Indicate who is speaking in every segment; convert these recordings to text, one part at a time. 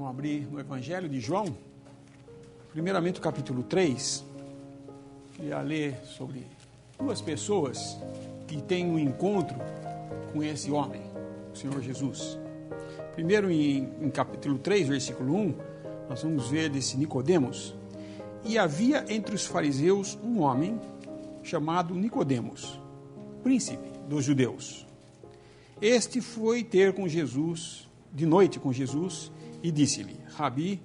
Speaker 1: Vamos abrir no Evangelho de João, primeiramente o capítulo 3. Queria ler sobre duas pessoas que têm um encontro com esse homem, o Senhor Jesus. Primeiro, em capítulo 3, versículo 1, nós vamos ver desse Nicodemos. E havia entre os fariseus um homem chamado Nicodemos, príncipe dos judeus. Este foi ter com Jesus, de noite com Jesus, e disse-lhe: Rabi,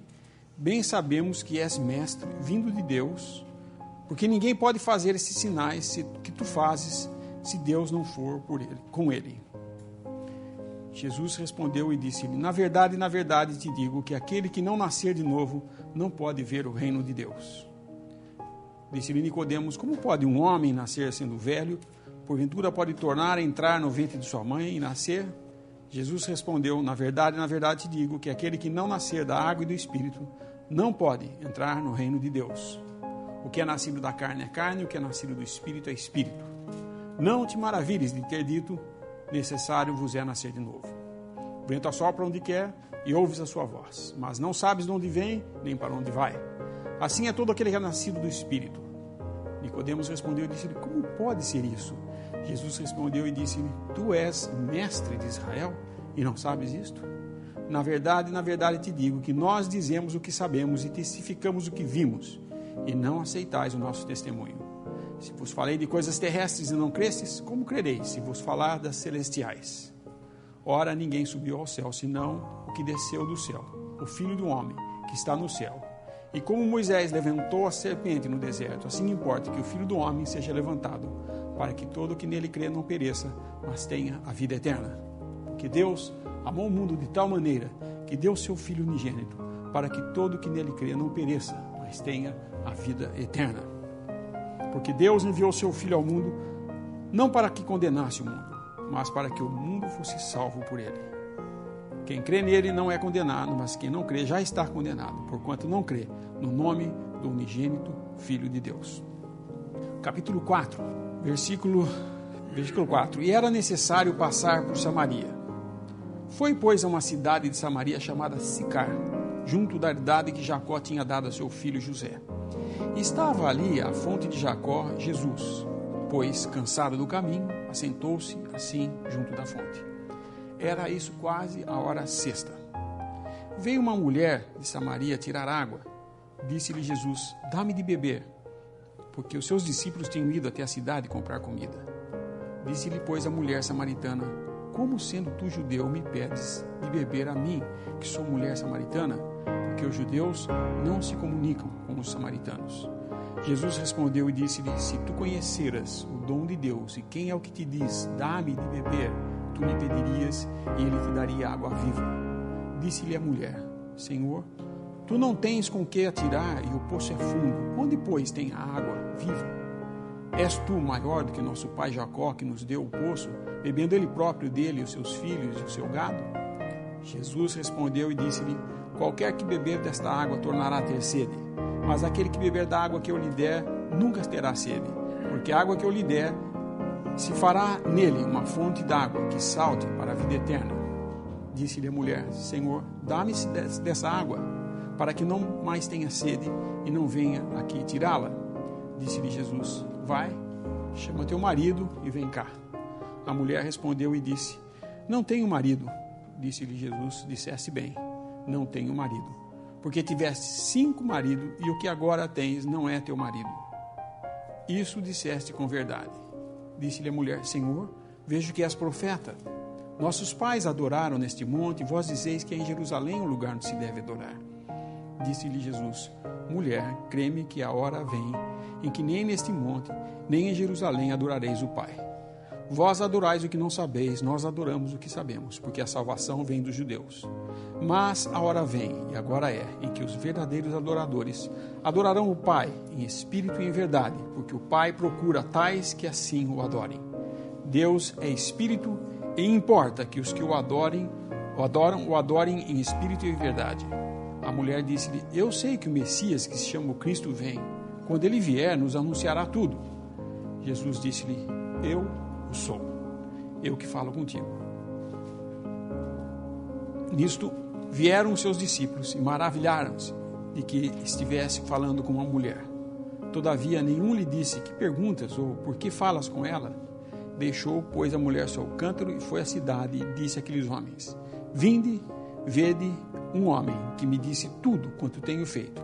Speaker 1: bem sabemos que és mestre, vindo de Deus, porque ninguém pode fazer esses sinais que tu fazes, se Deus não for com ele. Jesus respondeu e disse-lhe: na verdade te digo que aquele que não nascer de novo não pode ver o reino de Deus. Disse-lhe Nicodemos: como pode um homem nascer sendo velho? Porventura pode tornar a entrar no ventre de sua mãe e nascer? Jesus respondeu: na verdade te digo que aquele que não nascer da água e do Espírito não pode entrar no reino de Deus. O que é nascido da carne é carne, o que é nascido do Espírito é Espírito. Não te maravilhes de ter dito: necessário vos é nascer de novo. O vento assopra onde quer e ouves a sua voz, mas não sabes de onde vem, nem para onde vai. Assim é todo aquele que é nascido do Espírito. Nicodemos respondeu e disse-lhe: como pode ser isso? Jesus respondeu e disse-lhe: tu és mestre de Israel e não sabes isto? Na verdade te digo que nós dizemos o que sabemos e testificamos o que vimos, e não aceitais o nosso testemunho. Se vos falei de coisas terrestres e não crestes, como crereis se vos falar das celestiais? Ora, ninguém subiu ao céu, senão o que desceu do céu, o Filho do Homem, que está no céu. E como Moisés levantou a serpente no deserto, assim importa que o Filho do Homem seja levantado, para que todo o que nele crê não pereça, mas tenha a vida eterna. Porque Deus amou o mundo de tal maneira que deu seu Filho unigênito, para que todo o que nele crê não pereça, mas tenha a vida eterna. Porque Deus enviou seu Filho ao mundo, não para que condenasse o mundo, mas para que o mundo fosse salvo por ele. Quem crê nele não é condenado, mas quem não crê já está condenado, porquanto não crê no nome do unigênito Filho de Deus. Capítulo 4, versículo 4. E era necessário passar por Samaria. Foi, pois, a uma cidade de Samaria chamada Sicar, junto da herdade que Jacó tinha dado a seu filho José. E estava ali a fonte de Jacó, Jesus, pois, cansado do caminho, assentou-se assim junto da fonte. Era isso quase a hora sexta. Veio uma mulher de Samaria tirar água. Disse-lhe Jesus: dá-me de beber, porque os seus discípulos tinham ido até a cidade comprar comida. Disse-lhe, pois, a mulher samaritana: como sendo tu judeu me pedes de beber a mim, que sou mulher samaritana? Porque os judeus não se comunicam com os samaritanos. Jesus respondeu e disse-lhe: se tu conheceras o dom de Deus e quem é o que te diz, dá-me de beber, tu lhe pedirias e ele te daria água viva. Disse-lhe a mulher: Senhor, tu não tens com que atirar e o poço é fundo. Onde, pois, tem a água viva? És tu maior do que nosso pai Jacó, que nos deu o poço, bebendo ele próprio dele, os seus filhos e o seu gado? Jesus respondeu e disse-lhe: qualquer que beber desta água tornará a ter sede, mas aquele que beber da água que eu lhe der nunca terá sede, porque a água que eu lhe der se fará nele uma fonte d'água que salte para a vida eterna. Disse-lhe a mulher: Senhor, dá-me dessa água, para que não mais tenha sede e não venha aqui tirá-la. Disse-lhe Jesus: vai, chama teu marido e vem cá. A mulher respondeu e disse: não tenho marido. Disse-lhe Jesus: disseste bem, não tenho marido, porque tiveste 5 maridos e o que agora tens não é teu marido. Isso disseste com verdade. Disse-lhe a mulher: Senhor, vejo que és profeta. Nossos pais adoraram neste monte, e vós dizeis que é em Jerusalém o lugar onde se deve adorar. Disse-lhe Jesus: mulher, crê-me que a hora vem, em que nem neste monte, nem em Jerusalém adorareis o Pai. Vós adorais o que não sabeis, nós adoramos o que sabemos, porque a salvação vem dos judeus. Mas a hora vem, e agora é, em que os verdadeiros adoradores adorarão o Pai em espírito e em verdade, porque o Pai procura tais que assim o adorem. Deus é espírito e importa que os que o adorem em espírito e em verdade. A mulher disse-lhe: eu sei que o Messias, que se chama o Cristo, vem. Quando ele vier, nos anunciará tudo. Jesus disse-lhe: eu o sou, eu que falo contigo. Nisto, Vieram os seus discípulos e maravilharam-se de que estivesse falando com uma mulher. Todavia, nenhum lhe disse: que perguntas ou por que falas com ela? Deixou, pois, a mulher seu cântaro e foi à cidade e disse àqueles homens: vinde, vede um homem que me disse tudo quanto tenho feito.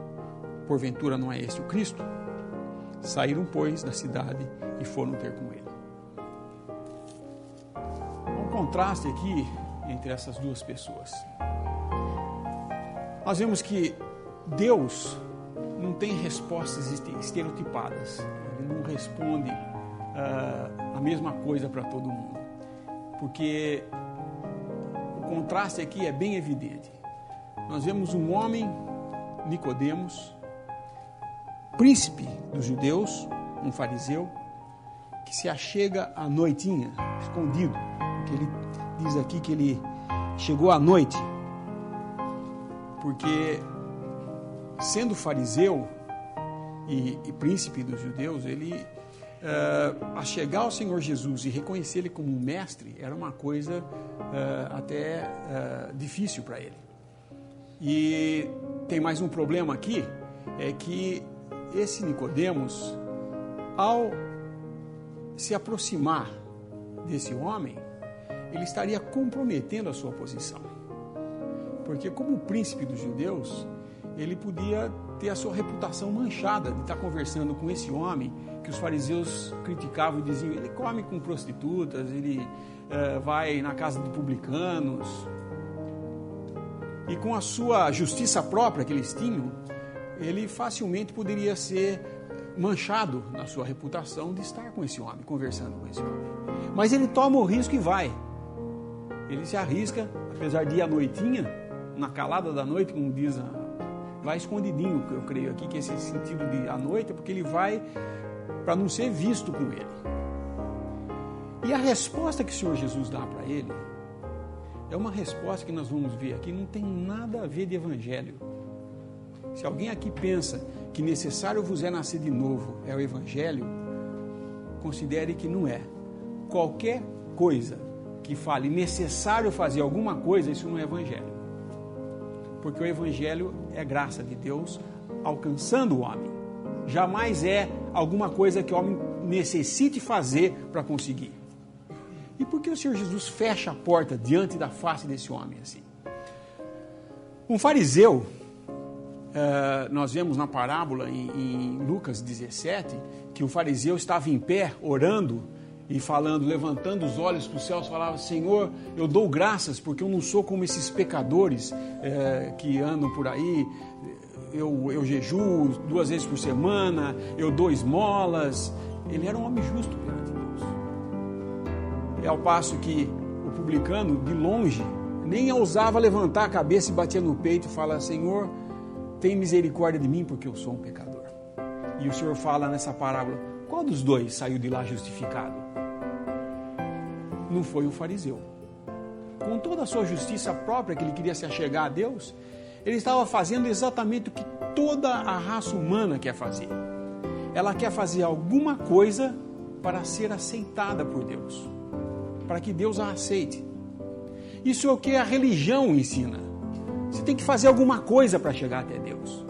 Speaker 1: Porventura não é este o Cristo? Saíram, pois, da cidade e foram ter com ele. Há um contraste aqui entre essas duas pessoas. Nós vemos que Deus não tem respostas estereotipadas. Ele não responde a mesma coisa para todo mundo. Porque o contraste aqui é bem evidente. Nós vemos um homem, Nicodemos, príncipe dos judeus, um fariseu, que se achega à noitinha, escondido. Porque ele diz aqui que ele chegou à noite. Porque, sendo fariseu e príncipe dos judeus, ele, a chegar ao Senhor Jesus e reconhecer ele como um mestre, era uma coisa até difícil para ele. E tem mais um problema aqui, é que esse Nicodemos, ao se aproximar desse homem, ele estaria comprometendo a sua posição. Porque como príncipe dos judeus, ele podia ter a sua reputação manchada de estar conversando com esse homem que os fariseus criticavam e diziam: ele come com prostitutas, ele vai na casa de publicanos. E com a sua justiça própria que eles tinham, ele facilmente poderia ser manchado na sua reputação de estar com esse homem, conversando com esse homem. Mas ele toma o risco e vai. Ele se arrisca, apesar de ir à noitinha, na calada da noite, como diz, vai escondidinho, que eu creio aqui, que esse sentido de à noite é porque ele vai para não ser visto com ele. E a resposta que o Senhor Jesus dá para ele é uma resposta que nós vamos ver aqui, não tem nada a ver de evangelho. Se alguém aqui pensa que necessário vos é nascer de novo é o evangelho, considere que não é. Qualquer coisa que fale necessário fazer alguma coisa, isso não é evangelho. Porque o evangelho é graça de Deus alcançando o homem. Jamais é alguma coisa que o homem necessite fazer para conseguir. E por que o Senhor Jesus fecha a porta diante da face desse homem assim? Um fariseu, nós vemos na parábola em Lucas 17, que o fariseu estava em pé, orando e falando, levantando os olhos para os céus, falava: Senhor, eu dou graças porque eu não sou como esses pecadores que andam por aí, eu jejuo 2 vezes por semana, eu dou esmolas. Ele era um homem justo perante Deus. É ao passo que o publicano, de longe, nem ousava levantar a cabeça e batia no peito e fala: Senhor, tem misericórdia de mim porque eu sou um pecador. E o Senhor fala nessa parábola: qual dos dois saiu de lá justificado? Não foi o fariseu. Com toda a sua justiça própria, que ele queria se achegar a Deus, ele estava fazendo exatamente o que toda a raça humana quer fazer. Ela quer fazer alguma coisa para ser aceitada por Deus, para que Deus a aceite. Isso é o que a religião ensina. Você tem que fazer alguma coisa para chegar até Deus.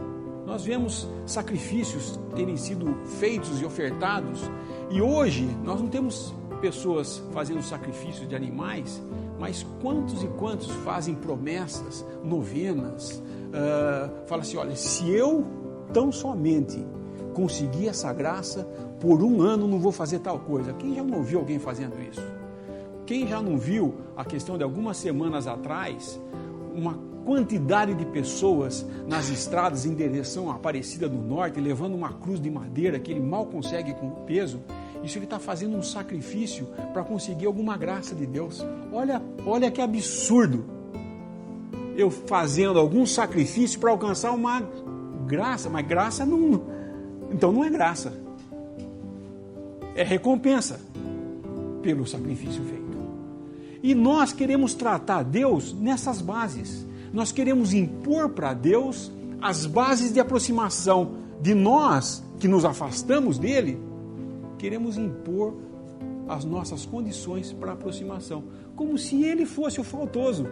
Speaker 1: Nós vemos sacrifícios terem sido feitos e ofertados, e hoje nós não temos pessoas fazendo sacrifícios de animais, mas quantos e quantos fazem promessas, novenas, fala assim: olha, se eu tão somente conseguir essa graça, por 1 ano não vou fazer tal coisa. Quem já não ouviu alguém fazendo isso? Quem já não viu a questão de algumas semanas atrás, uma quantidade de pessoas nas estradas em direção à Aparecida do Norte, levando uma cruz de madeira que ele mal consegue com o peso? Isso ele está fazendo um sacrifício para conseguir alguma graça de Deus. Olha que absurdo. Eu fazendo algum sacrifício para alcançar uma graça, mas graça não... Então não é graça. É recompensa pelo sacrifício feito. E nós queremos tratar Deus nessas bases. Nós queremos impor para Deus as bases de aproximação de nós que nos afastamos dele. Queremos impor as nossas condições para aproximação, como se ele fosse o faltoso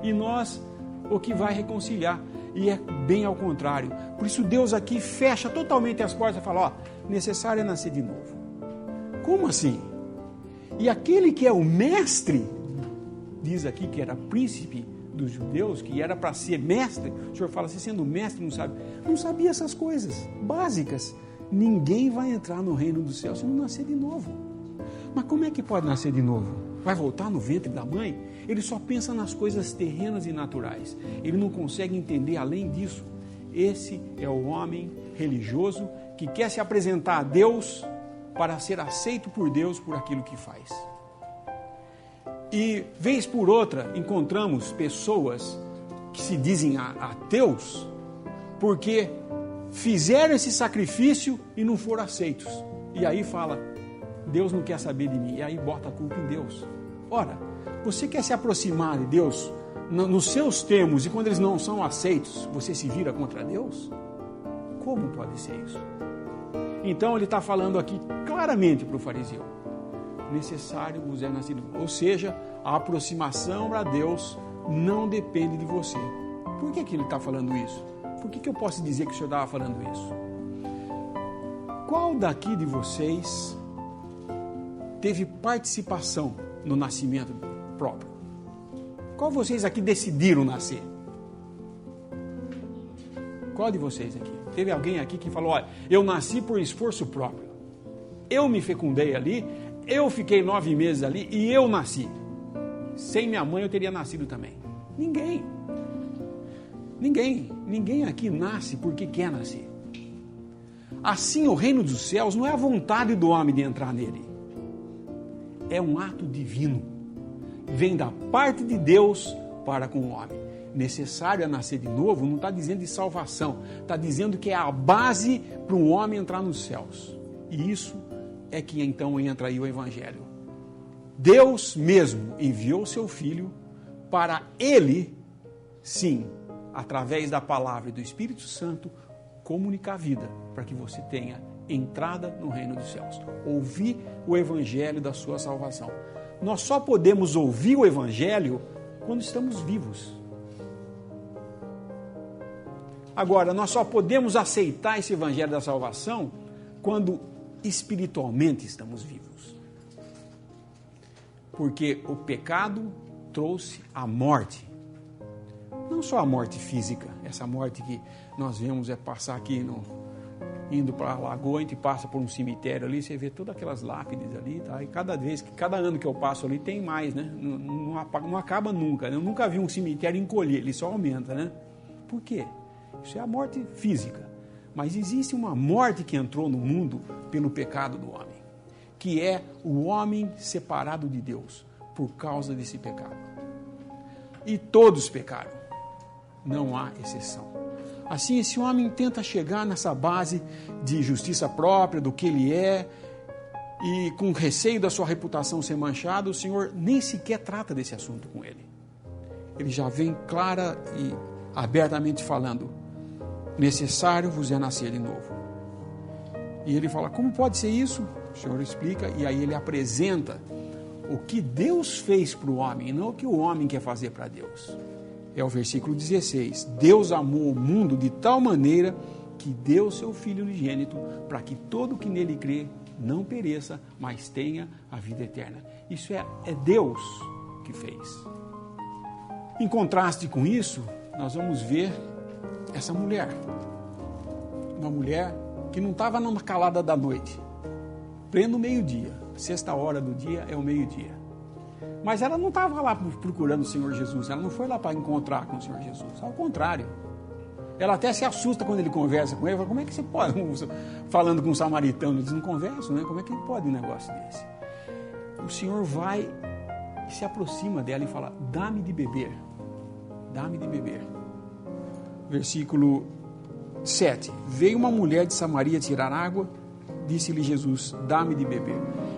Speaker 1: e nós ou que vai reconciliar. E é bem ao contrário. Por isso Deus aqui fecha totalmente as portas e fala, necessário é nascer de novo. Como assim? E aquele que é o mestre, diz aqui que era príncipe dos judeus, que era para ser mestre, o senhor fala assim, sendo mestre, não sabia essas coisas básicas. Ninguém vai entrar no reino do céu se não nascer de novo. Mas como é que pode nascer de novo? Vai voltar no ventre da mãe? Ele só pensa nas coisas terrenas e naturais. Ele não consegue entender além disso. Esse é o homem religioso que quer se apresentar a Deus para ser aceito por Deus por aquilo que faz. E, vez por outra, encontramos pessoas que se dizem ateus porque fizeram esse sacrifício e não foram aceitos. E aí fala, Deus não quer saber de mim. E aí bota a culpa em Deus. Ora, você quer se aproximar de Deus nos seus termos e quando eles não são aceitos, você se vira contra Deus? Como pode ser isso? Então ele está falando aqui claramente para o fariseu, necessário vos é nascido. Ou seja, a aproximação a Deus não depende de você. Por que ele está falando isso? Por que eu posso dizer que o senhor estava falando isso? Qual daqui de vocês teve participação no nascimento próprio? Qual vocês aqui decidiram nascer? Qual de vocês aqui? Teve alguém aqui que falou, olha, eu nasci por esforço próprio. Eu me fecundei ali, eu fiquei 9 meses ali e eu nasci. Sem minha mãe eu teria nascido também. Ninguém. Ninguém aqui nasce porque quer nascer. Assim, o reino dos céus não é a vontade do homem de entrar nele. É um ato divino. Vem da parte de Deus para com o homem. Necessário é nascer de novo, não está dizendo de salvação. Está dizendo que é a base para um homem entrar nos céus. E isso é que então entra aí o Evangelho. Deus mesmo enviou seu Filho para ele, sim, através da palavra e do Espírito Santo, comunicar a vida, para que você tenha entrada no reino dos céus. Ouvir o Evangelho da sua salvação. Nós só podemos ouvir o Evangelho quando estamos vivos. Agora, nós só podemos aceitar esse Evangelho da salvação quando espiritualmente estamos vivos. Porque o pecado trouxe a morte. Não só a morte física, essa morte que nós vemos passar aqui, indo para a lagoa, a gente passa por um cemitério ali, você vê todas aquelas lápides ali, tá? E cada ano que eu passo ali tem mais, né? Não acaba nunca, né? Eu nunca vi um cemitério encolher, ele só aumenta, né? Por quê? Isso é a morte física. Mas existe uma morte que entrou no mundo pelo pecado do homem, que é o homem separado de Deus por causa desse pecado. E todos pecaram. Não há exceção. Assim, esse homem tenta chegar nessa base de justiça própria, do que ele é, e com receio da sua reputação ser manchada, o Senhor nem sequer trata desse assunto com ele. Ele já vem clara e abertamente falando, necessário vos é nascer de novo. E ele fala, como pode ser isso? O Senhor explica, e aí ele apresenta o que Deus fez para o homem, e não o que o homem quer fazer para Deus. É o versículo 16. Deus amou o mundo de tal maneira que deu seu Filho unigênito para que todo o que nele crê não pereça, mas tenha a vida eterna. Isso é Deus que fez. Em contraste com isso, nós vamos ver essa mulher. Uma mulher que não estava na calada da noite, pleno meio-dia. Sexta hora do dia é o meio-dia. Mas ela não estava lá procurando o Senhor Jesus, ela não foi lá para encontrar com o Senhor Jesus, ao contrário. Ela até se assusta quando ele conversa com ele, fala, como é que você pode, falando com um samaritano, ele diz, não converso, né? Como é que pode um negócio desse? O Senhor vai e se aproxima dela e fala, dá-me de beber, dá-me de beber. Versículo 7, veio uma mulher de Samaria tirar água, disse-lhe Jesus, dá-me de beber.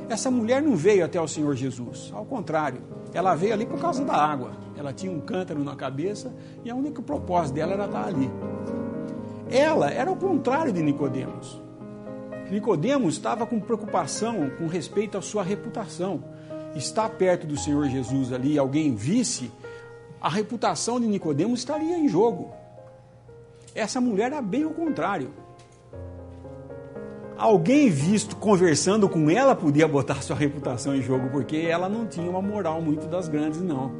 Speaker 1: Essa mulher não veio até o Senhor Jesus, ao contrário, ela veio ali por causa da água. Ela tinha um cântaro na cabeça e o único propósito dela era estar ali. Ela era o contrário de Nicodemos. Nicodemos estava com preocupação com respeito à sua reputação. Estar perto do Senhor Jesus ali, alguém visse, a reputação de Nicodemos estaria em jogo. Essa mulher era bem ao contrário. Alguém visto conversando com ela podia botar sua reputação em jogo, porque ela não tinha uma moral muito das grandes, não.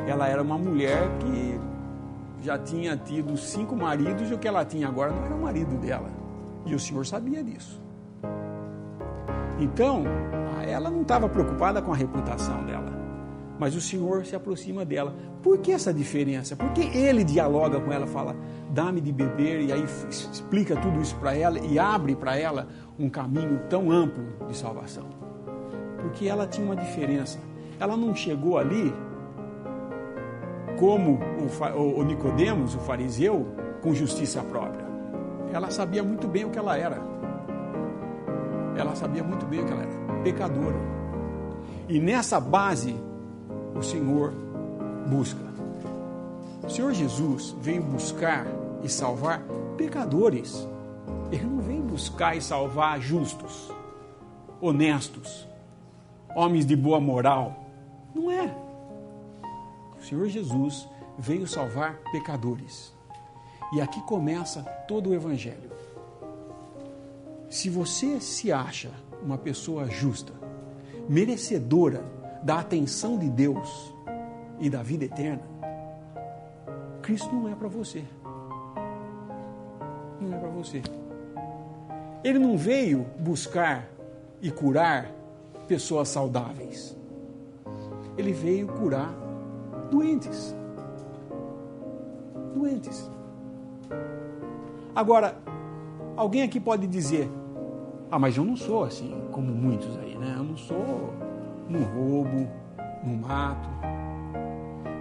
Speaker 1: Ela era uma mulher que já tinha tido 5 maridos e o que ela tinha agora não era o marido dela. E o Senhor sabia disso. Então, ela não estava preocupada com a reputação dela. Mas o Senhor se aproxima dela. Por que essa diferença? Porque ele dialoga com ela, fala, dá-me de beber, e aí explica tudo isso para ela e abre para ela um caminho tão amplo de salvação. Porque ela tinha uma diferença. Ela não chegou ali como o Nicodemos, o fariseu, com justiça própria. Ela sabia muito bem o que ela era. Ela sabia muito bem o que ela era. Pecadora. E nessa base, o Senhor busca. O Senhor Jesus veio buscar e salvar pecadores. Ele não veio buscar e salvar justos, honestos, homens de boa moral. Não é. O Senhor Jesus veio salvar pecadores. E aqui começa todo o Evangelho. Se você se acha uma pessoa justa, merecedora da atenção de Deus e da vida eterna, Cristo não é para você. Não é para você. Ele não veio buscar e curar pessoas saudáveis. Ele veio curar doentes. Doentes. Agora, alguém aqui pode dizer, mas eu não sou assim como muitos aí, né? Eu não roubo, não mato.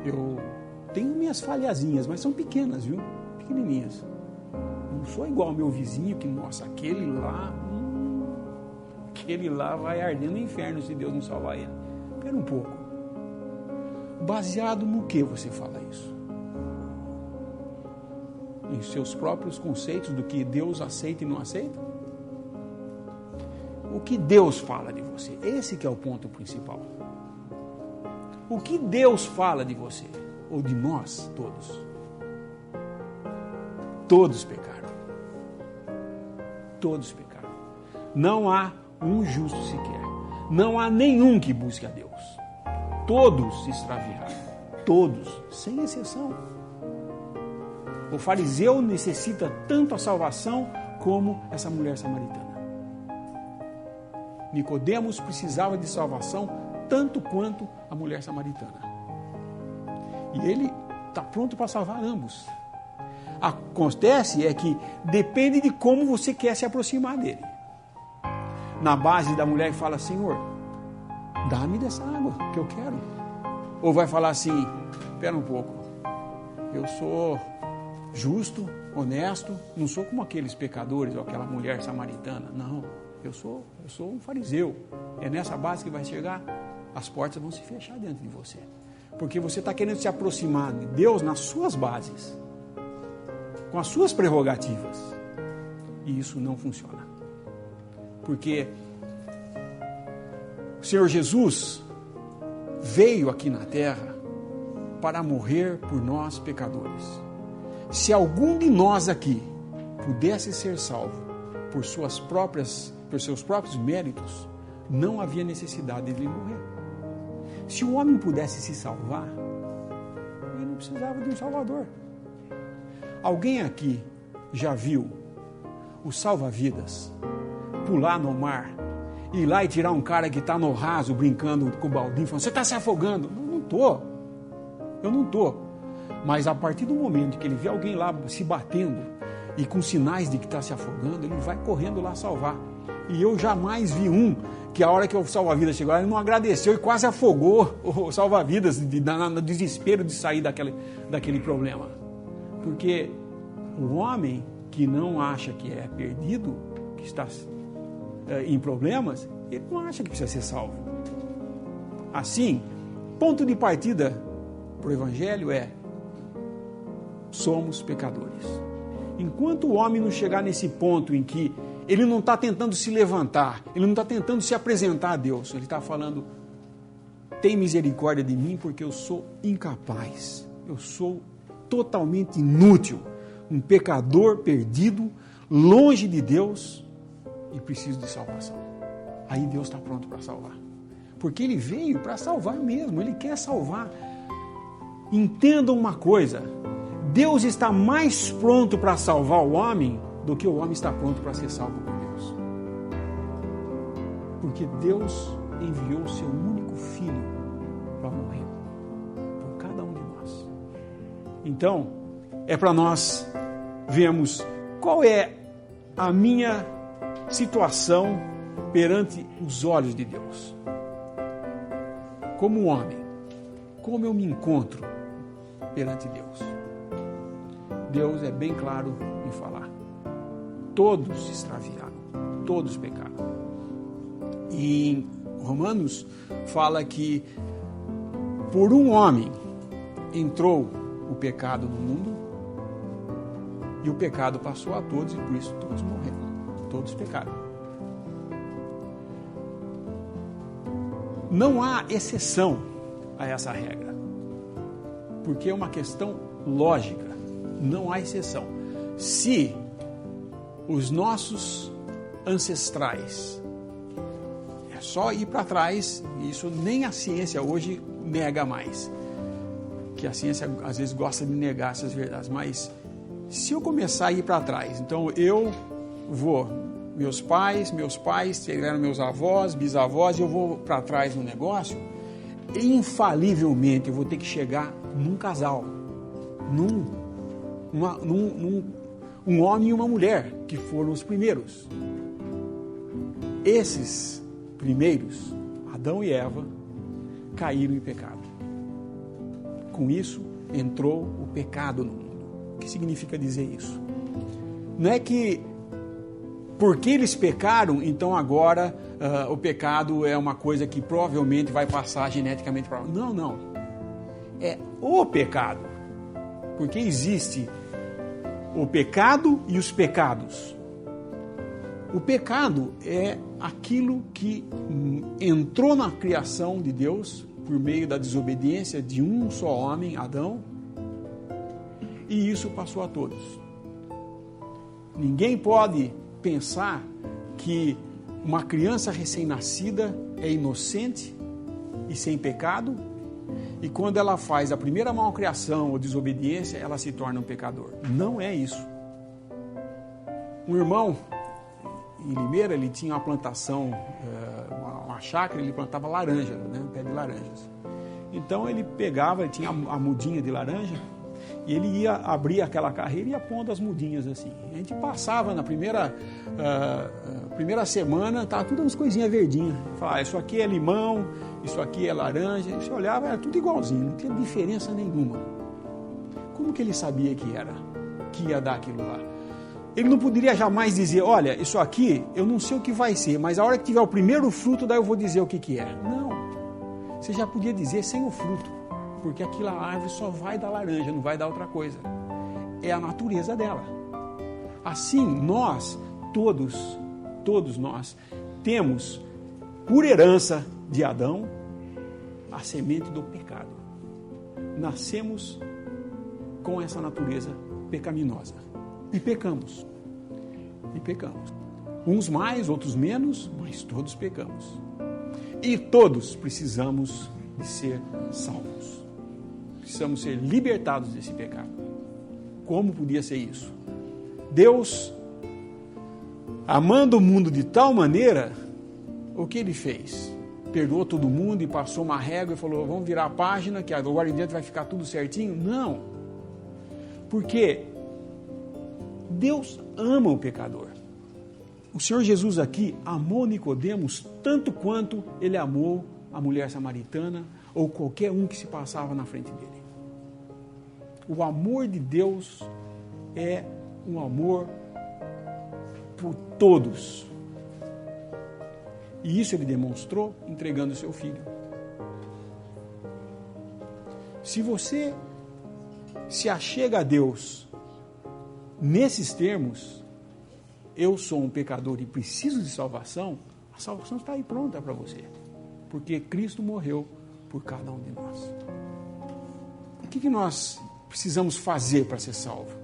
Speaker 1: Eu tenho minhas falhazinhas, mas são pequenas, viu? Pequenininhas. Não sou igual ao meu vizinho que, nossa, aquele lá vai arder no inferno se Deus não salvar ele. Espera um pouco. Baseado no que você fala isso? Em seus próprios conceitos do que Deus aceita e não aceita? O que Deus fala de você? Esse que é o ponto principal. O que Deus fala de você? Ou de nós todos? Todos pecaram. Todos pecaram. Não há um justo sequer. Não há nenhum que busque a Deus. Todos se extraviaram. Todos, sem exceção. O fariseu necessita tanto a salvação como essa mulher samaritana. Nicodemos precisava de salvação tanto quanto a mulher samaritana. E ele está pronto para salvar ambos. Acontece é que depende de como você quer se aproximar dele. Na base da mulher fala, Senhor, dá-me dessa água que eu quero. Ou vai falar assim, espera um pouco, eu sou justo, honesto, não sou como aqueles pecadores ou aquela mulher samaritana, não, eu sou um fariseu. É nessa base que vai chegar, as portas vão se fechar dentro de você, porque você está querendo se aproximar de Deus nas suas bases, com as suas prerrogativas, e isso não funciona, porque o Senhor Jesus veio aqui na terra para morrer por nós pecadores. Se algum de nós aqui pudesse ser salvo por seus próprios méritos, não havia necessidade de ele morrer. Se o homem pudesse se salvar, ele não precisava de um salvador. Alguém aqui já viu o salva-vidas pular no mar, ir lá e tirar um cara que está no raso brincando com o baldinho, falando, você está se afogando? Eu não estou. Mas a partir do momento que ele vê alguém lá se batendo e com sinais de que está se afogando, ele vai correndo lá salvar. E eu jamais vi um que a hora que o salva-vidas chegou lá, ele não agradeceu e quase afogou o salva-vidas no desespero de sair daquele problema. Porque o homem que não acha que é perdido, que está em problemas, ele não acha que precisa ser salvo. Assim, ponto de partida para o Evangelho é: somos pecadores. Enquanto o homem não chegar nesse ponto em que ele não está tentando se levantar, ele não está tentando se apresentar a Deus, ele está falando, tem misericórdia de mim porque eu sou incapaz, eu sou totalmente inútil, um pecador perdido, longe de Deus e preciso de salvação. Aí Deus está pronto para salvar. Porque Ele veio para salvar mesmo, Ele quer salvar. Entendam uma coisa, Deus está mais pronto para salvar o homem do que o homem está pronto para ser salvo por Deus. Porque Deus enviou o seu único filho para morrer por cada um de nós. Então, é para nós vermos qual é a minha situação perante os olhos de Deus. Como homem, como eu me encontro perante Deus? Deus é bem claro em falar. Todos se extraviaram, todos pecaram. E em Romanos fala que por um homem entrou o pecado no mundo e o pecado passou a todos e por isso todos morreram, todos pecaram. Não há exceção a essa regra, porque é uma questão lógica, não há exceção. Se os nossos ancestrais, é só ir para trás, isso nem a ciência hoje nega mais, que a ciência às vezes gosta de negar essas verdades, mas se eu começar a ir para trás, então eu vou, meus pais tiveram meus avós, bisavós, e eu vou para trás no negócio, infalivelmente eu vou ter que chegar num casal, um homem e uma mulher, que foram os primeiros. Esses primeiros, Adão e Eva, caíram em pecado. Com isso, entrou o pecado no mundo. O que significa dizer isso? Não é que porque eles pecaram, então agora o pecado é uma coisa que provavelmente vai passar geneticamente para... Não. É o pecado. Porque existe o pecado e os pecados. O pecado é aquilo que entrou na criação de Deus por meio da desobediência de um só homem, Adão, e isso passou a todos. Ninguém pode pensar que uma criança recém-nascida é inocente e sem pecado, e quando ela faz a primeira malcriação ou desobediência, ela se torna um pecador. Não é isso. Um irmão em Limeira, ele tinha uma plantação, uma chácara, ele plantava laranja, né, um pé de laranjas. Então ele pegava, ele tinha a mudinha de laranja, e ele ia abrir aquela carreira e ia pondo as mudinhas assim. A gente passava na primeira semana, estava tudo umas coisinhas verdinhas. Falava, isso aqui é limão, isso aqui é laranja. Você olhava, era tudo igualzinho, não tinha diferença nenhuma. Como que ele sabia que ia dar aquilo lá? Ele não poderia jamais dizer, olha, isso aqui eu não sei o que vai ser, mas a hora que tiver o primeiro fruto, daí eu vou dizer o que é. Não, você já podia dizer sem o fruto, porque aquela árvore só vai dar laranja, não vai dar outra coisa. É a natureza dela. Assim, nós, todos nós, temos por herança de Adão a semente do pecado. Nascemos com essa natureza pecaminosa. E pecamos. Uns mais, outros menos, mas todos pecamos. E todos precisamos de ser salvos. Precisamos ser libertados desse pecado. Como podia ser isso? Deus, amando o mundo de tal maneira, o que Ele fez? Perdoou todo mundo e passou uma régua e falou, vamos virar a página, que agora em diante vai ficar tudo certinho? Não. Porque Deus ama o pecador. O Senhor Jesus aqui amou Nicodemos tanto quanto Ele amou a mulher samaritana ou qualquer um que se passava na frente dele. O amor de Deus é um amor por todos. E isso Ele demonstrou entregando o seu Filho. Se você se achega a Deus nesses termos, eu sou um pecador e preciso de salvação, a salvação está aí pronta para você, porque Cristo morreu por cada um de nós. O que nós precisamos fazer para ser salvo?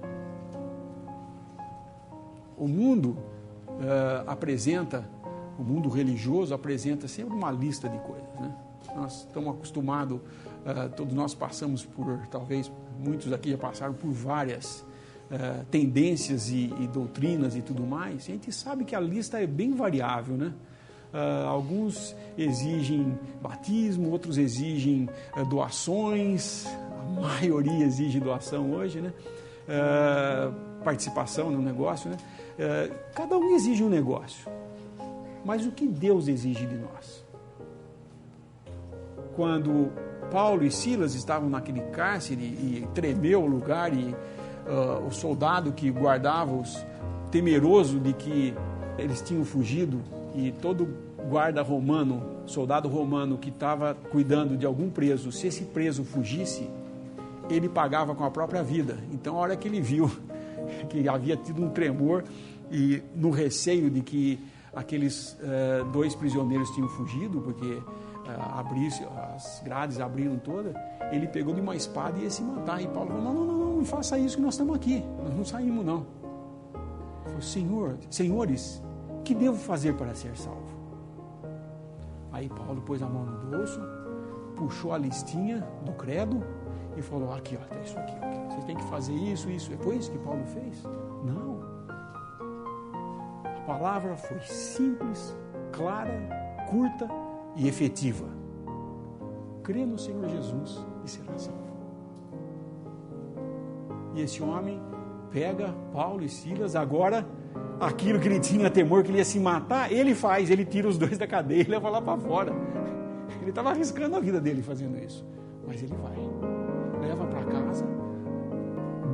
Speaker 1: O mundo o mundo religioso apresenta sempre uma lista de coisas, né? Nós estamos acostumados, todos nós passamos por, talvez muitos aqui já passaram por várias tendências e doutrinas e tudo mais. A gente sabe que a lista é bem variável, né? Alguns exigem batismo, outros exigem doações, a maioria exige doação hoje, né? Participação no negócio, né? Cada um exige um negócio, mas o que Deus exige de nós? Quando Paulo e Silas estavam naquele cárcere e tremeu o lugar e o soldado que guardava-os, temeroso de que eles tinham fugido, e todo guarda romano, soldado romano que estava cuidando de algum preso, se esse preso fugisse, ele pagava com a própria vida. Então, a hora que ele viu que havia tido um tremor e no receio de que aqueles 2 prisioneiros tinham fugido, porque as grades abriram todas, ele pegou de uma espada e ia se matar. E Paulo falou: não faça isso, que nós estamos aqui, nós não saímos não. Ele falou: senhores, o que devo fazer para ser salvo? Aí Paulo pôs a mão no bolso, puxou a listinha do credo e falou: aqui, ó, tá isso aqui, ó, você tem que fazer isso. Foi isso que Paulo fez? Não. A palavra foi simples, clara, curta e efetiva. Crê no Senhor Jesus e será salvo. E esse homem pega Paulo e Silas, agora aquilo que ele tinha temor, que ele ia se matar, ele faz, ele tira os 2 da cadeia e leva lá para fora. Ele estava arriscando a vida dele fazendo isso, mas ele vai, leva para casa,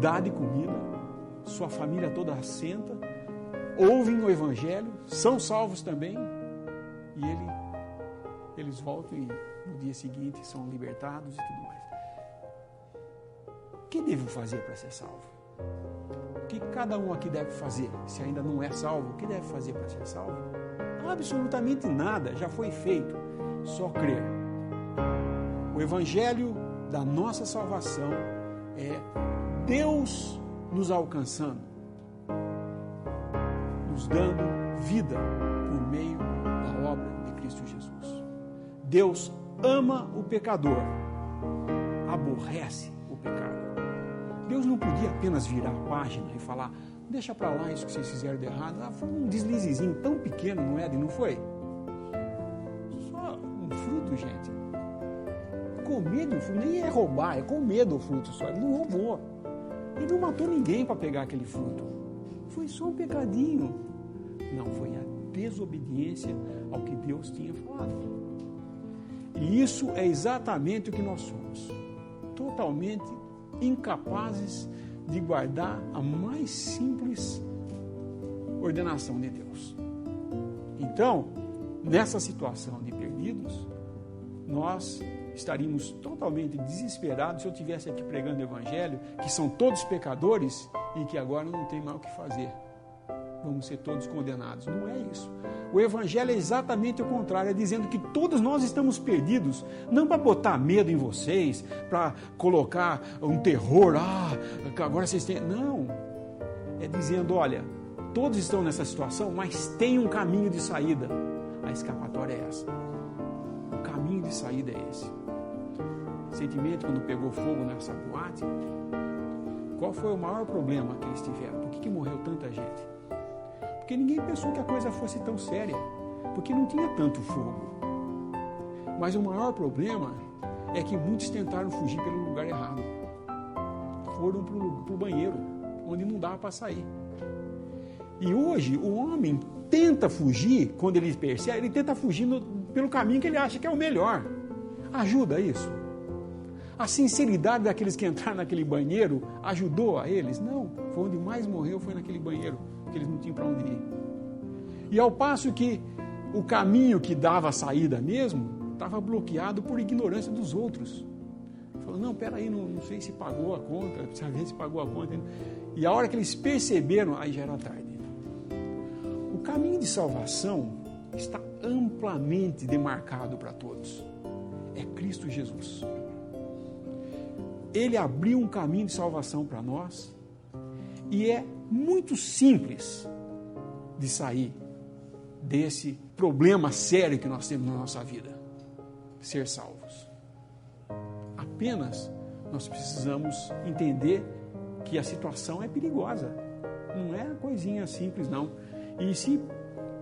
Speaker 1: dá de comida, sua família toda assenta, ouvem o Evangelho, são salvos também, e eles voltam e no dia seguinte são libertados e tudo mais. O que devo fazer para ser salvo? O que cada um aqui deve fazer? Se ainda não é salvo, o que deve fazer para ser salvo? Absolutamente nada, já foi feito, só crer. O Evangelho da nossa salvação é Deus nos alcançando, nos dando vida por meio da obra de Cristo Jesus. Deus ama o pecador, aborrece o pecado. Deus não podia apenas virar a página e falar: deixa para lá isso que vocês fizeram de errado. Foi um deslizezinho tão pequeno, não é? Não foi? Só um fruto, gente. Comer do fruto, nem é roubar, é comer do fruto só. Ele não roubou. Ele não matou ninguém para pegar aquele fruto. Foi só um pecadinho. Não, foi a desobediência ao que Deus tinha falado. E isso é exatamente o que nós somos. Totalmente incapazes de guardar a mais simples ordenação de Deus. Então, nessa situação de perdidos, nós estaríamos totalmente desesperados se eu estivesse aqui pregando o Evangelho, que são todos pecadores e que agora não tem mais o que fazer. Vamos ser todos condenados. Não é isso. O Evangelho é exatamente o contrário, é dizendo que todos nós estamos perdidos, não para botar medo em vocês, para colocar um terror, agora vocês têm... Não. É dizendo, olha, todos estão nessa situação, mas tem um caminho de saída. A escapatória é essa. O caminho de saída é esse. Recentemente, quando pegou fogo nessa boate, qual foi o maior problema que eles tiveram? Por que morreu tanta gente? Porque ninguém pensou que a coisa fosse tão séria, porque não tinha tanto fogo. Mas o maior problema é que muitos tentaram fugir pelo lugar errado. Foram para o banheiro, onde não dava para sair. E hoje o homem tenta fugir, quando ele percebe, ele tenta fugir pelo caminho que ele acha que é o melhor. Ajuda isso? A sinceridade daqueles que entraram naquele banheiro ajudou a eles? Não, foi onde mais morreu, foi naquele banheiro, que eles não tinham para onde ir. E ao passo que o caminho que dava a saída mesmo, estava bloqueado por ignorância dos outros. Falou, não, peraí, não sei se pagou a conta, precisa ver se pagou a conta. E a hora que eles perceberam, aí já era tarde. O caminho de salvação está amplamente demarcado para todos. É Cristo Jesus. Ele abriu um caminho de salvação para nós e é muito simples de sair desse problema sério que nós temos na nossa vida, ser salvos. Apenas nós precisamos entender que a situação é perigosa, não é coisinha simples não, e se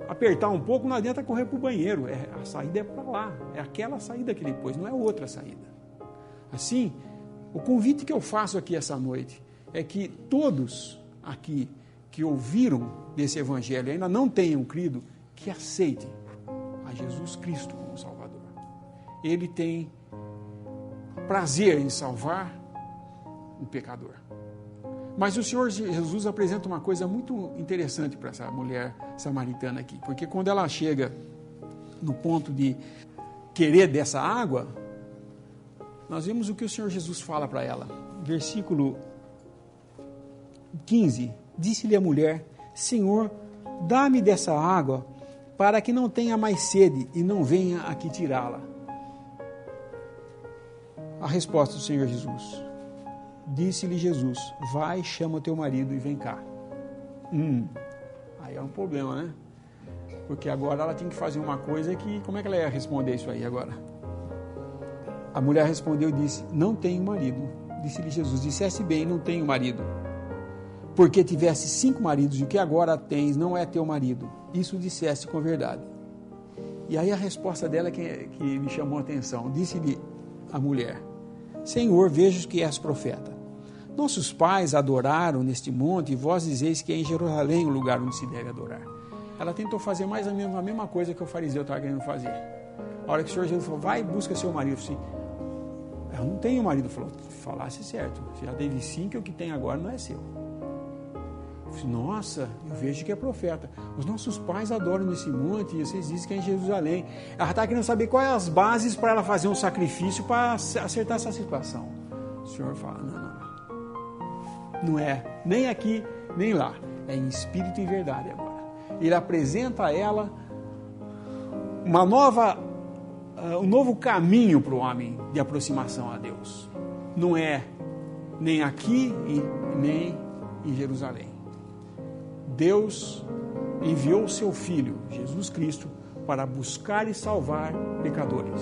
Speaker 1: apertar um pouco não adianta correr para o banheiro, a saída é para lá, é aquela saída que ele pôs, não é outra saída. Assim, o convite que eu faço aqui essa noite é que todos aqui que ouviram desse evangelho e ainda não tenham crido, que aceitem a Jesus Cristo como Salvador. Ele tem prazer em salvar um pecador. Mas o Senhor Jesus apresenta uma coisa muito interessante para essa mulher samaritana aqui, porque quando ela chega no ponto de querer dessa água, nós vemos o que o Senhor Jesus fala para ela. Versículo 15, disse-lhe a mulher: Senhor, dá-me dessa água, para que não tenha mais sede e não venha aqui tirá-la. A resposta do Senhor Jesus: disse-lhe Jesus: vai, chama teu marido e vem cá. Aí é um problema, né? Porque agora ela tem que fazer uma coisa que, como é que ela ia responder isso aí agora? A mulher respondeu e disse: não tenho marido. Disse-lhe Jesus: disseste bem, não tenho marido, porque tivesse 5 maridos e o que agora tens não é teu marido. Isso disseste com verdade. E aí a resposta dela que me chamou a atenção. Disse-lhe a mulher: Senhor, vejo que és profeta. Nossos pais adoraram neste monte e vós dizeis que é em Jerusalém o lugar onde se deve adorar. Ela tentou fazer mais ou menos a mesma coisa que o fariseu estava querendo fazer. A hora que o Senhor Jesus falou: vai, busca seu marido. Eu falei: eu não tenho marido. Falou: falasse certo, você já teve 5 e o que tem agora não é seu. Eu falei: nossa, eu vejo que é profeta. Os nossos pais adoram nesse monte e vocês dizem que é em Jerusalém. Ela está querendo saber quais as bases para ela fazer um sacrifício para acertar essa situação. O Senhor fala: não é nem aqui nem lá, é em espírito e verdade agora. Ele apresenta a ela um novo caminho para o homem de aproximação a Deus. Não é nem aqui e nem em Jerusalém. Deus enviou o seu Filho, Jesus Cristo, para buscar e salvar pecadores.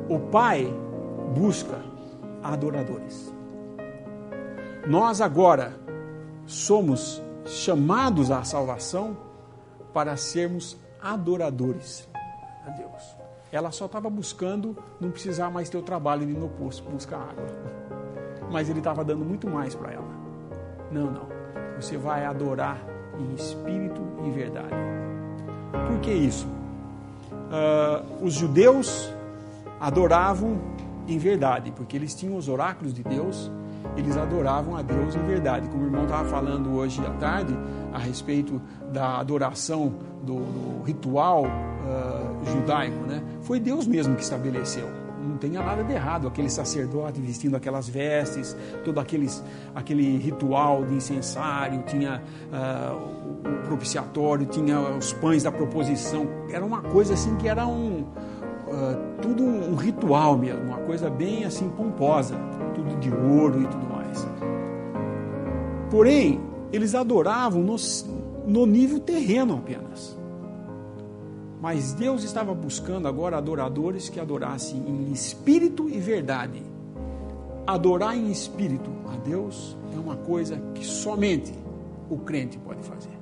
Speaker 1: O Pai busca adoradores. Nós agora somos chamados à salvação para sermos adoradores a Deus. Ela só estava buscando não precisar mais ter o trabalho de ir no poço buscar água. Mas ele estava dando muito mais para ela. Não. Você vai adorar em espírito e verdade. Por que isso? Os judeus adoravam em verdade, porque eles tinham os oráculos de Deus, eles adoravam a Deus em verdade. Como o irmão estava falando hoje à tarde, a respeito da adoração do ritual judaico, né? Foi Deus mesmo que estabeleceu. Não tinha nada de errado, aquele sacerdote vestindo aquelas vestes, todo aquele ritual de incensário, tinha o propiciatório, tinha os pães da proposição, era uma coisa assim que era tudo um ritual mesmo, uma coisa bem assim pomposa, tudo de ouro e tudo mais. Porém, eles adoravam no nível terreno apenas. Mas Deus estava buscando agora adoradores que adorassem em espírito e verdade. Adorar em espírito a Deus é uma coisa que somente o crente pode fazer.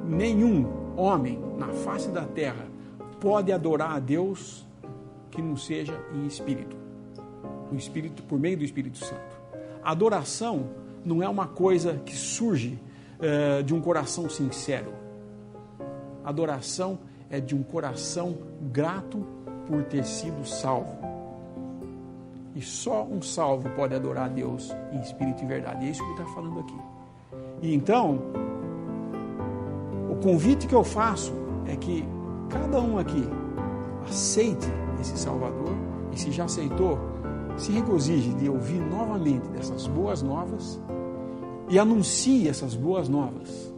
Speaker 1: Nenhum homem na face da terra pode adorar a Deus que não seja em espírito. O espírito, por meio do Espírito Santo. A adoração não é uma coisa que surge de um coração sincero. Adoração é de um coração grato por ter sido salvo. E só um salvo pode adorar a Deus em espírito e verdade. É isso que ele está falando aqui. E então, o convite que eu faço é que cada um aqui aceite esse Salvador. E se já aceitou, se regozije de ouvir novamente dessas boas novas e anuncie essas boas novas.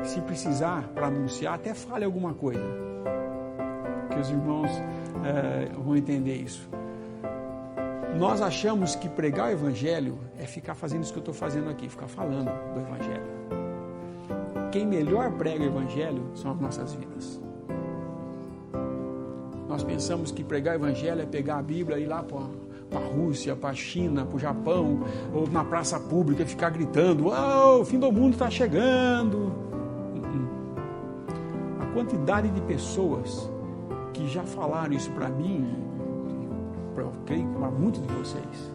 Speaker 1: Se precisar, para anunciar, até fale alguma coisa, que os irmãos vão entender isso. Nós achamos que pregar o Evangelho é ficar fazendo isso que eu estou fazendo aqui, ficar falando do Evangelho. Quem melhor prega o Evangelho são as nossas vidas. Nós pensamos que pregar o Evangelho é pegar a Bíblia e ir lá para a Rússia, para a China, para o Japão, ou na praça pública e ficar gritando: "Uau, o fim do mundo está chegando". A quantidade de pessoas que já falaram isso para mim, eu creio que para muitos de vocês,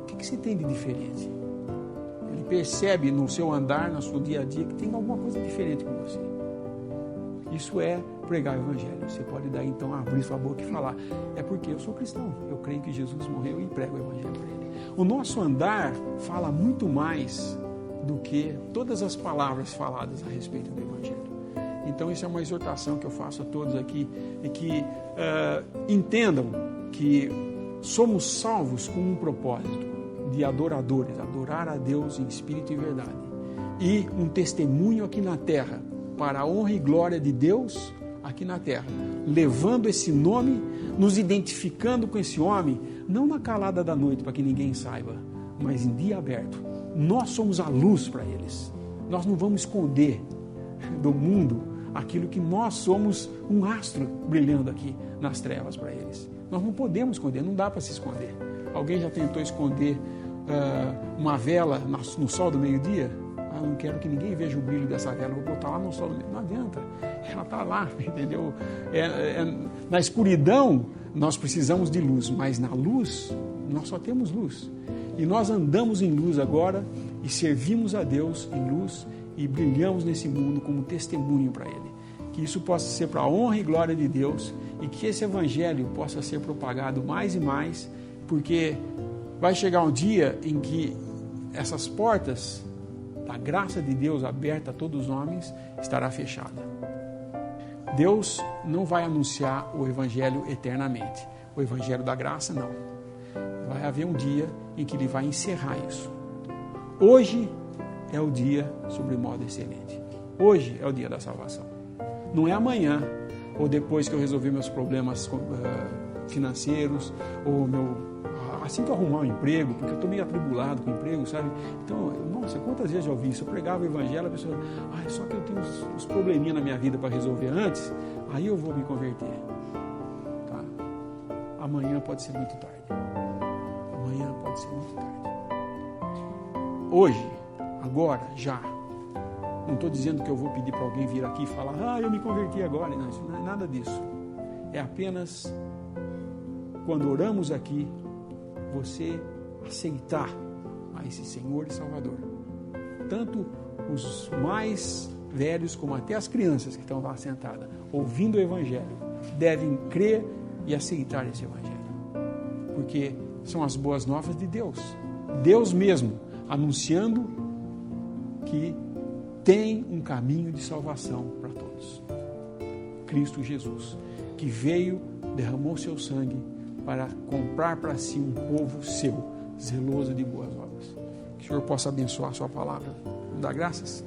Speaker 1: o que você tem de diferente? Ele percebe no seu andar, no seu dia a dia, que tem alguma coisa diferente com você. Isso é pregar o Evangelho. Você pode daí então abrir sua boca e falar: é porque eu sou cristão, eu creio que Jesus morreu e prego o Evangelho para ele. O nosso andar fala muito mais do que todas as palavras faladas a respeito do Evangelho. Então isso é uma exortação que eu faço a todos aqui, e que entendam que somos salvos com um propósito de adoradores, adorar a Deus em espírito e verdade, e um testemunho aqui na terra para a honra e glória de Deus aqui na terra, levando esse nome, nos identificando com esse homem, não na calada da noite para que ninguém saiba, mas em dia aberto. Nós somos a luz para eles. Nós não vamos esconder do mundo aquilo que nós somos, um astro brilhando aqui nas trevas para eles. Nós não podemos esconder, não dá para se esconder. Alguém já tentou esconder uma vela no sol do meio-dia? Eu não quero que ninguém veja o brilho dessa vela, vou botar lá no sol do meio-dia. Não adianta, ela está lá, entendeu? Na escuridão nós precisamos de luz, mas na luz nós só temos luz. E nós andamos em luz agora e servimos a Deus em luz e brilhamos nesse mundo como testemunho para Ele. Que isso possa ser para a honra e glória de Deus, e que esse Evangelho possa ser propagado mais e mais, porque vai chegar um dia em que essas portas da graça de Deus aberta a todos os homens estará fechada. Deus não vai anunciar o Evangelho eternamente. O Evangelho da graça, não. Vai haver um dia em que Ele vai encerrar isso. Hoje é o dia sobre modo excelente. Hoje é o dia da salvação. Não é amanhã, ou depois que eu resolver meus problemas financeiros, ou assim que eu arrumar um emprego, porque eu estou meio atribulado com o emprego, sabe? Então, nossa, quantas vezes eu ouvi isso? Eu pregava o Evangelho, a pessoa: só que eu tenho uns probleminhas na minha vida para resolver antes, aí eu vou me converter. Tá? Amanhã pode ser muito tarde. Amanhã pode ser muito tarde. Hoje, agora, já. Não estou dizendo que eu vou pedir para alguém vir aqui e falar: eu me converti agora. Não, isso não é nada disso. É apenas quando oramos aqui, você aceitar a esse Senhor e Salvador. Tanto os mais velhos como até as crianças que estão lá sentadas, ouvindo o Evangelho, devem crer e aceitar esse Evangelho. Porque são as boas novas de Deus. Deus mesmo anunciando que tem um caminho de salvação para todos. Cristo Jesus, que veio, derramou seu sangue para comprar para si um povo seu, zeloso de boas obras. Que o Senhor possa abençoar a sua palavra. Dá graças.